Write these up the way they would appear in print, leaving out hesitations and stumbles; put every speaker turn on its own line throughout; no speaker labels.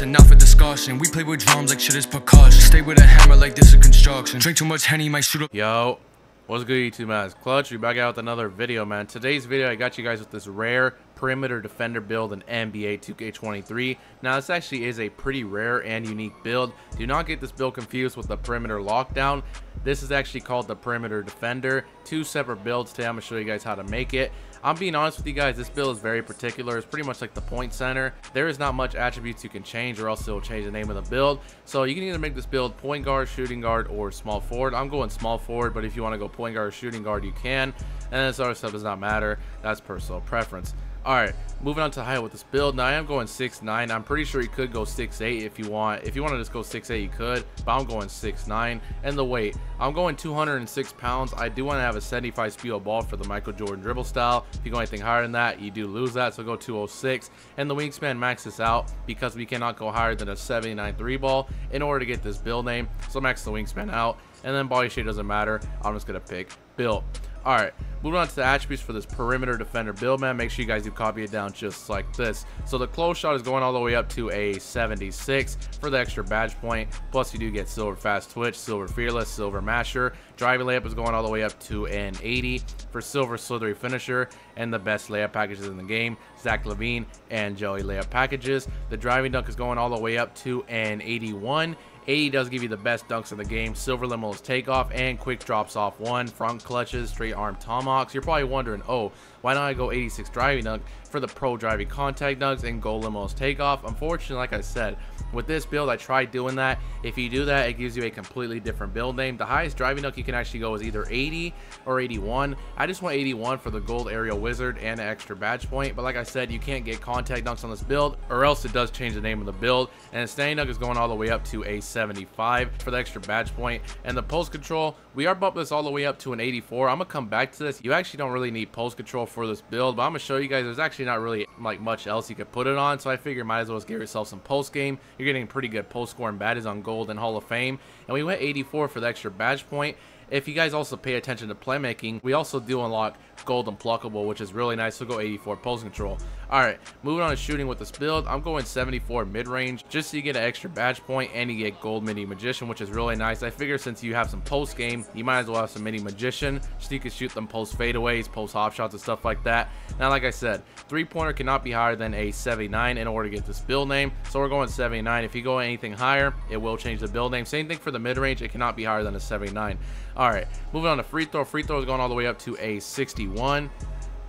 bustin', not for discussion. We play with drums like shit is percussion. Stay with a hammer like this is construction. Drink too much Henny, might shoot up.
Yo, what's good YouTube, man? It's Clutch. We back out with another video, man. Today's video, I got you guys with this rare perimeter defender build in NBA 2K23. Now, this actually is a pretty rare and unique build. Do not get this build confused with the perimeter lockdown. This is actually called the perimeter defender. Two separate builds today. I'm gonna show you guys how to make it. I'm being honest with you guys, this build is very particular. It's pretty much like the point center. There is not much attributes you can change, or else it'll change the name of the build. So you can either make this build point guard, shooting guard, or small forward. I'm going small forward, but if you want to go point guard or shooting guard, you can. And this other stuff does not matter. That's personal preference. Alright, moving on to height with this build. Now I am going 6'9". I'm pretty sure you could go 6'8" if you want. If you want to just go 6'8", you could, but I'm going 6'9". And the weight, I'm going 206 pounds. I do want to have a 75 speed of ball for the Michael Jordan dribble style. If you go anything higher than that, you do lose that, so go 206. And the wingspan maxes out because we cannot go higher than a 79 3 ball in order to get this build name. So max the wingspan out, and then body shape doesn't matter. I'm just gonna pick build. Alright, moving on to the attributes for this perimeter defender build, man. Make sure you guys do copy it down just like this. So the close shot is going all the way up to a 76 for the extra badge point. Plus you do get silver fast twitch, silver fearless, silver masher. Driving layup is going all the way up to an 80 for silver slithery finisher. And the best layup packages in the game, Zach LaVine and Joey layup packages. The driving dunk is going all the way up to an 81. 80 does give you the best dunks in the game, silver limitless takeoff, and quick drops off one, front clutches, straight arm tomahawks. You're probably wondering, oh, why don't I go 86 driving dunk for the pro driving contact dunks and goal limitless takeoff? Unfortunately, like I said, with this build, I tried doing that. If you do that, it gives you a completely different build name. The highest driving dunk you can actually go is either 80 or 81. I just want 81 for the gold aerial wizard and an extra badge point. But like I said, you can't get contact dunks on this build, or else it does change the name of the build. And the standing dunk is going all the way up to a 75 for the extra badge point. And the post control, we are bumping this all the way up to an 84. I'm gonna come back to this. You actually don't really need post control for this build, but I'm gonna show you guys there's actually not really like much else you could put it on. So I figure might as well just give yourself some post game. You're getting pretty good post scoring badges on gold and Hall of Fame. And we went 84 for the extra badge point. If you guys also pay attention to playmaking, we also do unlock gold unpluckable, which is really nice. So go 84 post control. Alright, moving on to shooting with this build, I'm going 74 mid-range just so you get an extra badge point and you get gold mini magician, which is really nice. I figure since you have some post game, you might as well have some mini magician so you can shoot them post fadeaways, post hop shots, and stuff like that. Now, like I said, three-pointer cannot be higher than a 79 in order to get this build name, so we're going 79. If you go anything higher, it will change the build name. Same thing for the mid-range, it cannot be higher than a 79. Alright, moving on to free throw. Free throw is going all the way up to a 61.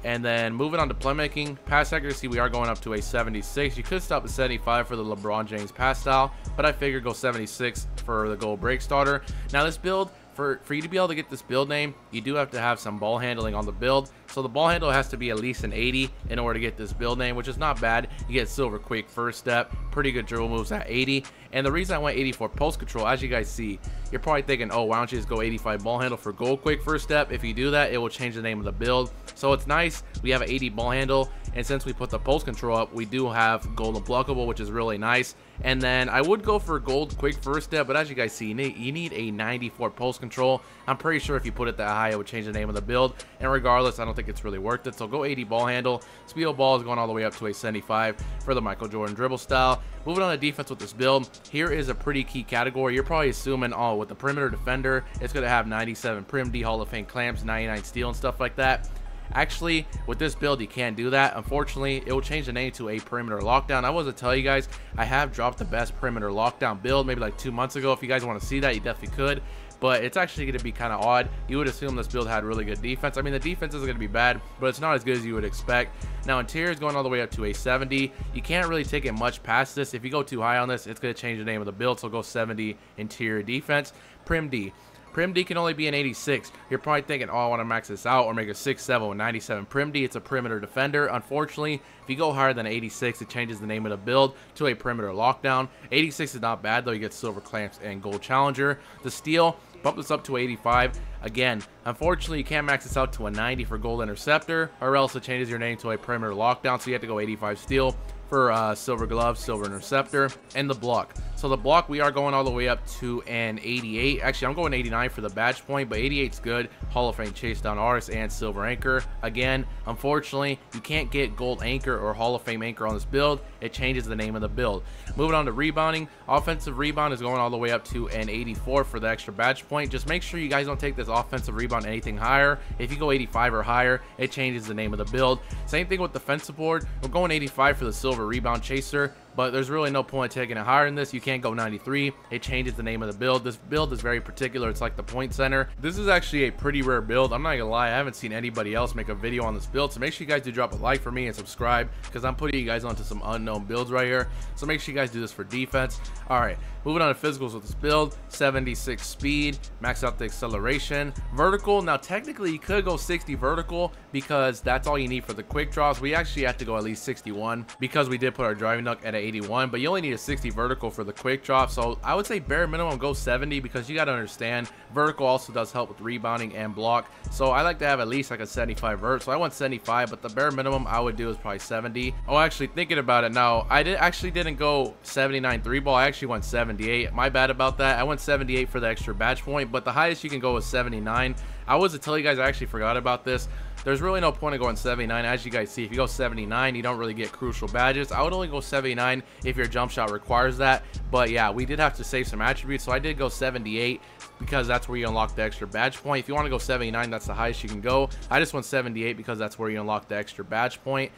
And then moving on to playmaking, pass accuracy, we are going up to a 76. You could stop at 75 for the LeBron James pass style, but I figured go 76 for the gold break starter. Now this build, for you to be able to get this build name, you do have to have some ball handling on the build. So the ball handle has to be at least an 80 in order to get this build name, which is not bad. You get silver quick first step, pretty good dribble moves at 80. And the reason I went 84 post control, as you guys see, you're probably thinking, oh, why don't you just go 85 ball handle for gold quick first step? If you do that, it will change the name of the build. So it's nice. We have an 80 ball handle, and since we put the post control up, we do have gold unblockable, which is really nice. And then I would go for gold quick first step, but as you guys see, you need a 94 post control. I'm pretty sure if you put it that high, it would change the name of the build. And regardless, I don't think it's really worth it. So go 80 ball handle. Speed of ball is going all the way up to a 75 for the Michael Jordan dribble style. Moving on to defense with this build, here is a pretty key category. You're probably assuming, oh, with the perimeter defender, it's going to have 97 prim D Hall of Fame clamps, 99 steal, and stuff like that. Actually, with this build, you can't do that. Unfortunately, it will change the name to a perimeter lockdown. I was to tell you guys, I have dropped the best perimeter lockdown build maybe like 2 months ago. If you guys want to see that, you definitely could. But it's actually going to be kind of odd. You would assume this build had really good defense. I mean, the defense isn't going to be bad, but it's not as good as you would expect. Now, interior is going all the way up to a 70. You can't really take it much past this. If you go too high on this, it's going to change the name of the build. So go 70 interior defense. Prim D. Prim D can only be an 86. You're probably thinking, oh, I want to max this out or make a 6'7" with 97 Prim D. It's a perimeter defender. Unfortunately, if you go higher than 86, it changes the name of the build to a perimeter lockdown. 86 is not bad, though. You get silver clamps and gold challenger. The steal, bump this up to 85. Again, unfortunately, you can't max this out to a 90 for gold interceptor, or else it changes your name to a perimeter lockdown, so you have to go 85 steal for silver glove, silver interceptor, and the block. So the block, we are going all the way up to an 88. Actually, I'm going 89 for the badge point, but 88's good. Hall of Fame chase down artist and silver anchor. Again, unfortunately, you can't get gold anchor or Hall of Fame anchor on this build. it changes the name of the build. Moving on to rebounding, offensive rebound is going all the way up to an 84 for the extra badge point. Just make sure you guys don't take this offensive rebound anything higher. If you go 85 or higher, it changes the name of the build. Same thing with defensive board. We're going 85 for the silver rebound chaser, but there's really no point taking it higher than this. You can't go 93. It changes the name of the build. This build is very particular. It's like the point center. This is actually a pretty rare build. I'm not gonna lie, I haven't seen anybody else make a video on this build, so make sure you guys do drop a like for me and subscribe, because I'm putting you guys onto some unknown builds right here. So make sure you guys do this for defense. All right, moving on to physicals with this build. 76 speed, max out the acceleration. Vertical, now technically you could go 60 vertical because that's all you need for the quick draws. We actually have to go at least 61 because we did put our driving dunk at an 81, but you only need a 60 vertical for the quick drop. So I would say bare minimum go 70, because you got to understand vertical also does help with rebounding and block. So I like to have at least like a 75 vert. So I went 75, but the bare minimum I would do is probably 70. Oh, actually thinking about it now, I didn't go 79 3 ball. I actually went 78. My bad about that. I went 78 for the extra badge point, but the highest you can go is 79. I was to tell you guys, I actually forgot about this. There's really no point in going 79. As you guys see, if you go 79, you don't really get crucial badges. I would only go 79 if your jump shot requires that. But yeah, we did have to save some attributes, so I did go 78 because that's where you unlock the extra badge point. If you want to go 79, that's the highest you can go. I just went 78 because that's where you unlock the extra badge point.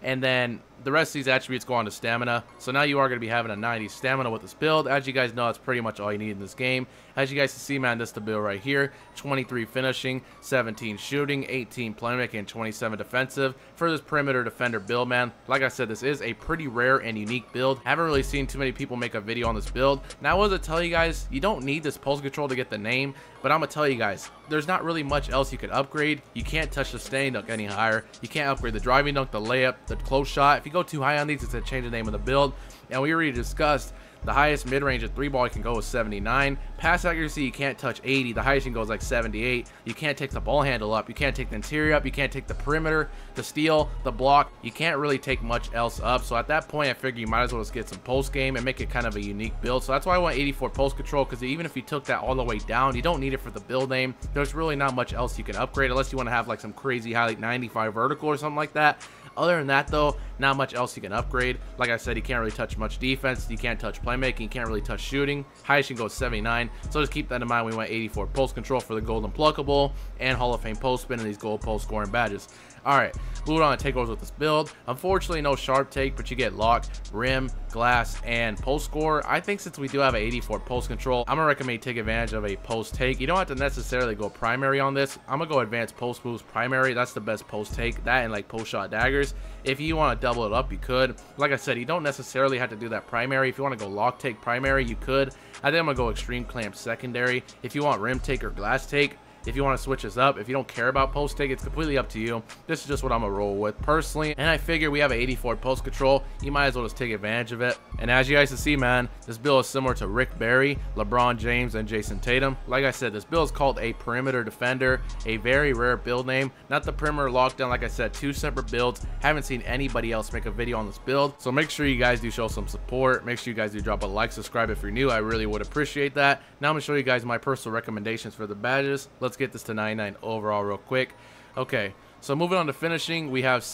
And then the rest of these attributes go on to stamina. So now you are going to be having a 90 stamina with this build. As you guys know, that's pretty much all you need in this game. As you guys can see, man, this is the build right here. 23 finishing, 17 shooting, 18 playmaking, and 27 defensive for this perimeter defender build, man. Like I said, this is a pretty rare and unique build. Haven't really seen too many people make a video on this build. Now, I was to tell you guys, you don't need this pulse control to get the name, but I'm going to tell you guys, there's not really much else you could upgrade. You can't touch the standing dunk any higher. You can't upgrade the driving dunk, the layup, the close shot. If you go too high on these, it's going to change the name of the build. And we already discussed the highest mid-range of 3-ball you can go is 79. Pass accuracy, you can't touch 80. The highest you can go is like 78. You can't take the ball handle up. You can't take the interior up. You can't take the perimeter, the steal, the block. You can't really take much else up. So at that point, I figure you might as well just get some post game and make it kind of a unique build. So that's why I want 84 post control, because even if you took that all the way down, you don't need it for the build name. There's really not much else you can upgrade unless you want to have like some crazy high, like 95 vertical or something like that. Other than that, though, not much else you can upgrade. Like I said, you can't really touch much defense. You can't touch playmaking. You can't really touch shooting. Highest you can go 79. So just keep that in mind. We went 84 post control for the golden pluckable and Hall of Fame post spin and these gold post scoring badges. All right, moving on to takeovers with this build. Unfortunately, no sharp take, but you get lock, rim, glass, and post score. I think since we do have an 84 post control, I'm gonna recommend you take advantage of a post take. You don't have to necessarily go primary on this. I'm gonna go advanced post moves primary. That's the best post take. That and like post shot daggers. If you want to double it up, you could. Like I said, you don't necessarily have to do that primary. If you want to go lock take primary, you could. I think I'm gonna go extreme clamp secondary. If you want rim take or glass take, if you want to switch this up, if you don't care about post take, it's completely up to you. This is just what I'm gonna roll with personally, and I figure we have an 84 post control. You might as well just take advantage of it. And as you guys can see, man, this build is similar to Rick Barry, LeBron James, and Jason Tatum. Like I said, this build is called a perimeter defender, a very rare build name. Not the perimeter lockdown. Like I said, two separate builds. Haven't seen anybody else make a video on this build, so make sure you guys do show some support. Make sure you guys do drop a like, subscribe if you're new. I really would appreciate that. Now I'm gonna show you guys my personal recommendations for the badges. Let's get this to 99 overall real quick. Okay, so moving on to finishing, we have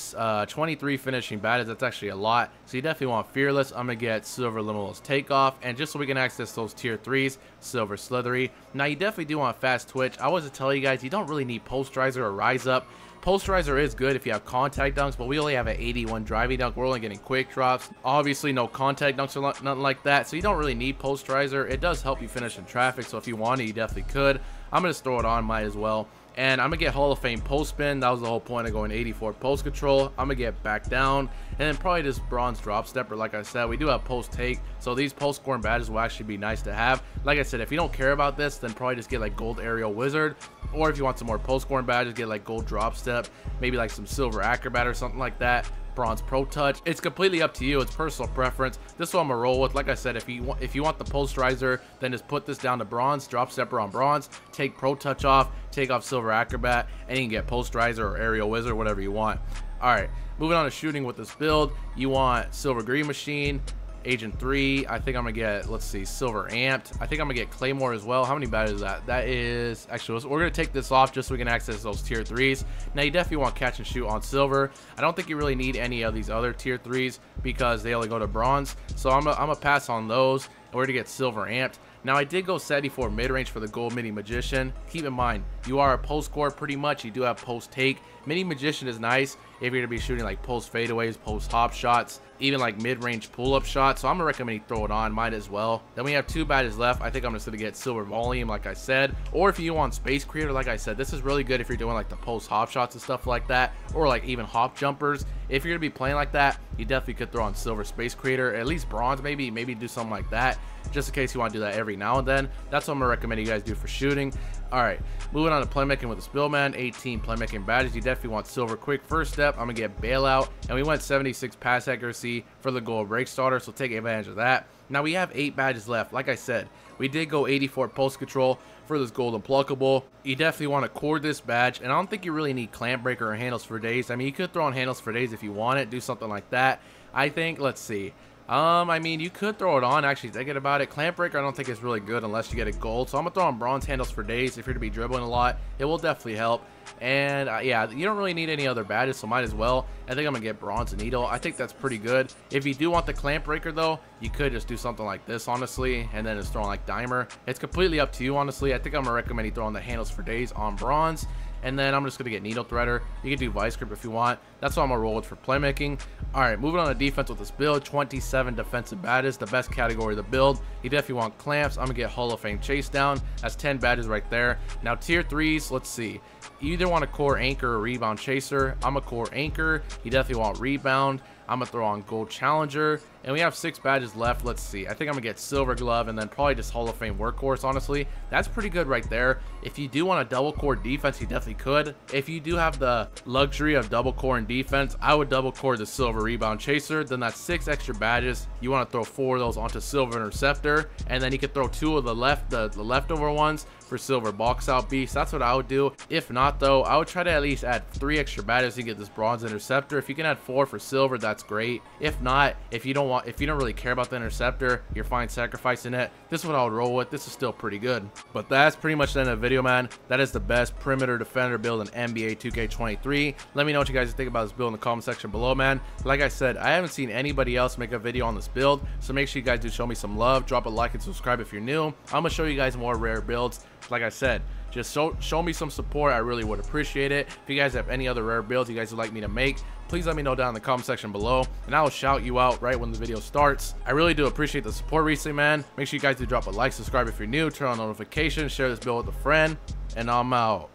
23 finishing badges. That's actually a lot, so you definitely want fearless. I'm gonna get silver limitless takeoff, and just so we can access those tier 3s, silver slithery. Now you definitely do want fast twitch. I was to tell you guys, you don't really need posterizer or rise up. Posterizer is good if you have contact dunks, but we only have an 81 driving dunk. We're only getting quick drops. Obviously, no contact dunks or nothing like that, so you don't really need posterizer. It does help you finish in traffic, so if you want it, you definitely could. I'm going to throw it on, might as well. And I'm going to get Hall of Fame post spin. That was the whole point of going 84 post control. I'm going to get back down. And then probably just bronze drop stepper. Like I said, we do have post take. So these post scoring badges will actually be nice to have. Like I said, if you don't care about this, then probably just get like gold aerial wizard. Or if you want some more post scoring badges, get like gold drop step. Maybe like some silver acrobat or something like that. Bronze pro touch. It's completely up to you. It's personal preference. This is what I'm gonna roll with. Like I said, if you want the posterizer, then just put this down to bronze, drop stepper on bronze, take pro touch off, take off silver acrobat, and you can get posterizer or aerial wizard, whatever you want. All right, moving on to shooting with this build, you want silver green machine, Agent 3. I think I'm gonna get, let's see, silver amped. I think I'm gonna get claymore as well. How many badges is that? That is actually, we're gonna take this off just so we can access those tier 3s. Now you definitely want catch and shoot on silver. I don't think you really need any of these other tier 3s because they only go to bronze, so I'm gonna pass on those in order to get silver amped. Now I did go 74 mid-range for the gold mini magician. Keep in mind, you are a post scorer pretty much. You do have post take. Mini magician is nice if you're gonna be shooting like post fadeaways, post hop shots, even like mid-range pull-up shots. So I'm gonna recommend you throw it on, might as well. Then we have 2 badges left. I think I'm just gonna get silver volume, like I said, or if you want space creator, like I said, this is really good if you're doing like the post hop shots and stuff like that, or like even hop jumpers. If you're gonna be playing like that, you definitely could throw on silver space creator, at least bronze, maybe do something like that, just in case you want to do that every now and then. That's what I'm gonna recommend you guys do for shooting. All right, moving on to playmaking with the Spillman. 18 playmaking badges. You definitely want silver quick first step. I'm gonna get bailout, and we went 76 pass accuracy for the gold break starter, so take advantage of that. Now we have 8 badges left. Like I said, we did go 84 post control for this golden pluckable. You definitely want to cord this badge, and I don't think you really need clamp breaker or handles for days. I mean, you could throw on handles for days if you want it, do something like that. I think, let's see, I mean, you could throw it on, actually, thinking about it. Clamp breaker I don't think is really good unless you get a gold, so I'm gonna throw on bronze handles for days. If you're to be dribbling a lot, it will definitely help. And yeah, you don't really need any other badges, so might as well. I think I'm gonna get bronze needle. I think that's pretty good. If you do want the clamp breaker though, you could just do something like this, honestly, and then just throw on like dimer. It's completely up to you, honestly. I think I'm gonna recommend you throw on the handles for days on bronze. And then I'm just going to get needle threader. You can do vice grip if you want. That's what I'm going to roll with for playmaking. All right, moving on to defense with this build. 27 defensive badges, the best category of the build. You definitely want clamps. I'm going to get Hall of Fame chase down. That's 10 badges right there. Now tier 3s, let's see. You either want a core anchor or rebound chaser. I'm a core anchor. You definitely want rebound. I'm gonna throw on gold challenger, and we have 6 badges left. Let's see, I think I'm gonna get silver glove and then probably just Hall of Fame workhorse. Honestly, that's pretty good right there. If you do want a double core defense, you definitely could. If you do have the luxury of double core in defense, I would double core the silver rebound chaser. Then that's 6 extra badges. You want to throw 4 of those onto silver interceptor, and then you could throw 2 of the leftover ones for silver box out beast. That's what I would do. If not though, I would try to at least add 3 extra badges to get this bronze interceptor. If you can add 4 for silver, that's great. If not, if you don't really care about the interceptor, you're fine sacrificing it. This is what I would roll with. This is still pretty good. But that's pretty much the end of the video, man. That is the best perimeter defender build in NBA 2K23. Let me know what you guys think about this build in the comment section below, man. Like I said, I haven't seen anybody else make a video on this build, so make sure you guys do show me some love. Drop a like and subscribe if you're new. I'm gonna show you guys more rare builds. Like I said, just show me some support. I really would appreciate it. If you guys have any other rare builds you guys would like me to make, please let me know down in the comment section below, and I will shout you out right when the video starts. I really do appreciate the support recently, man. Make sure you guys do drop a like, subscribe if you're new, turn on notifications, share this build with a friend, and I'm out.